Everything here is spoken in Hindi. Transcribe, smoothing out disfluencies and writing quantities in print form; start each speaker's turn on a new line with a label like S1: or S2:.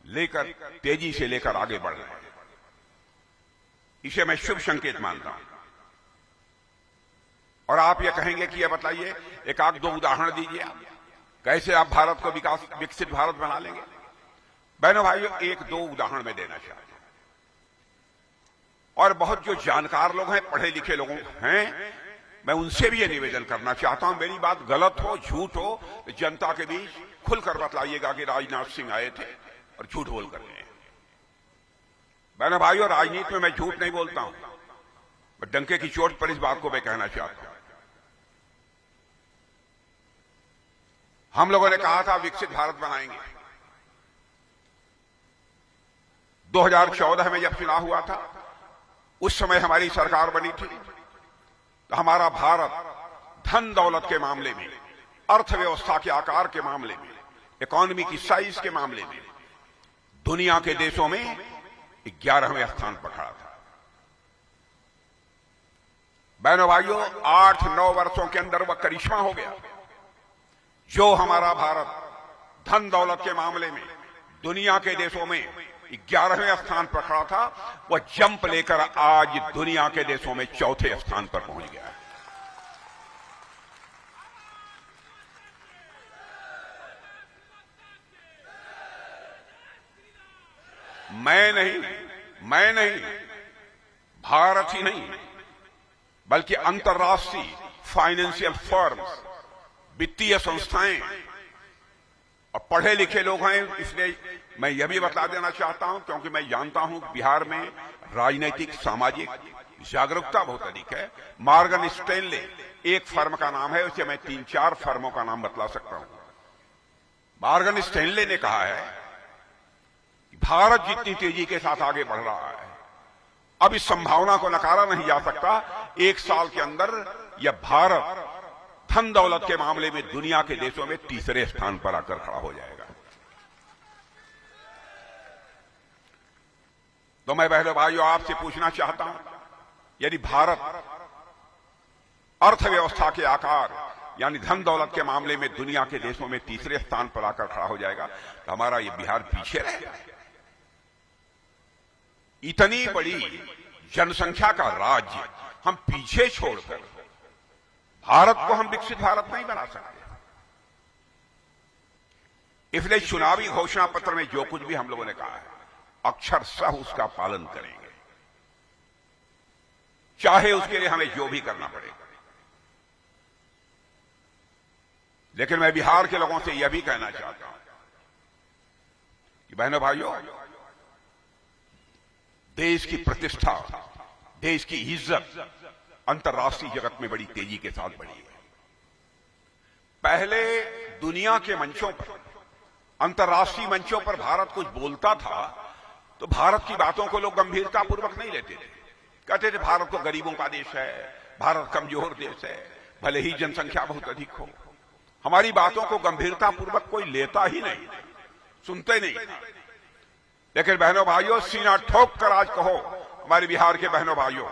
S1: लेकर तेजी से लेकर आगे बढ़ रहे हैं। इसे मैं शुभ संकेत मानता हूं। और आप ये कहेंगे कि ये बताइए, एक आध दो उदाहरण दीजिए आप, कैसे आप भारत को विकसित भारत बना लेंगे। बहनों भाइयों, एक दो उदाहरण मैं देना चाहता हूं। और बहुत जो जानकार लोग हैं, पढ़े लिखे लोग हैं, मैं उनसे भी ये निवेदन करना चाहता हूं, मेरी बात गलत हो, झूठ हो, तो जनता के बीच खुलकर बतलाइएगा कि राजनाथ सिंह आए थे और झूठ बोल कर गए। बहनों भाइयों, राजनीति में मैं झूठ नहीं बोलता हूं, मैं डंके की चोट पर इस बात को मैं कहना चाहता हूं। हम लोगों ने कहा था विकसित भारत बनाएंगे। 2014 में जब चुनाव हुआ था, उस समय हमारी सरकार बनी थी, तो हमारा भारत धन दौलत के मामले में, अर्थव्यवस्था के आकार के मामले में, इकोनॉमी की साइज के मामले में दुनिया के देशों में 11वें स्थान पर खड़ा था। बहनों भाइयों, 8-9 वर्षों के अंदर वह करिश्मा हो गया। जो हमारा भारत धन दौलत के मामले में दुनिया के देशों में 11वें स्थान पर खड़ा था, वह जंप लेकर आज दुनिया के देशों में 4थे स्थान पर पहुंच गया है। मैं नहीं, भारत ही नहीं, बल्कि अंतर्राष्ट्रीय फाइनेंशियल फर्म्स, वित्तीय संस्थाएं और पढ़े लिखे लोग हैं। इसलिए मैं यह भी बता देना चाहता हूं, क्योंकि मैं जानता हूं बिहार में राजनीतिक सामाजिक जागरूकता बहुत अधिक है। मॉर्गन स्टैनले एक फर्म का नाम है, उसे मैं 3-4 फर्मों का नाम बतला सकता हूं। मॉर्गन स्टैनले ने कहा है कि भारत जितनी तेजी के साथ आगे बढ़ रहा है, अब इस संभावना को नकारा नहीं जा सकता, 1 साल के अंदर यह भारत धन दौलत के मामले में दुनिया के देशों में 3रे स्थान पर आकर खड़ा हो जाएगा। तो मैं बहनों भाइयों आपसे पूछना चाहता हूं, यदि भारत अर्थव्यवस्था के आकार यानी धन दौलत के मामले में दुनिया के देशों में 3रे स्थान पर आकर खड़ा हो जाएगा, तो हमारा ये बिहार पीछे रहेगा। इतनी बड़ी जनसंख्या का राज्य हम पीछे छोड़कर भारत को हम विकसित भारत नहीं बना सकते। इसलिए चुनावी घोषणा पत्र में जो कुछ भी हम लोगों ने कहा है, अक्षरशः उसका पालन करेंगे, चाहे उसके लिए हमें जो भी करना पड़ेगा। लेकिन मैं बिहार के लोगों से यह भी कहना चाहता हूं कि बहनों भाइयों, देश की प्रतिष्ठा, देश की इज्जत अंतर्राष्ट्रीय जगत में बड़ी तेजी के साथ बढ़ी है। पहले दुनिया के मंचों पर, अंतर्राष्ट्रीय मंचों पर भारत कुछ बोलता था तो भारत की बातों को लोग गंभीरतापूर्वक नहीं लेते थे। कहते थे भारत तो गरीबों का देश है, भारत कमजोर देश है, भले ही जनसंख्या बहुत अधिक हो। हमारी बातों को गंभीरतापूर्वक कोई लेता ही नहीं, सुनते नहीं। लेकिन बहनों भाइयों, सीना ठोक कर आज कहो हमारे बिहार के बहनों भाइयों,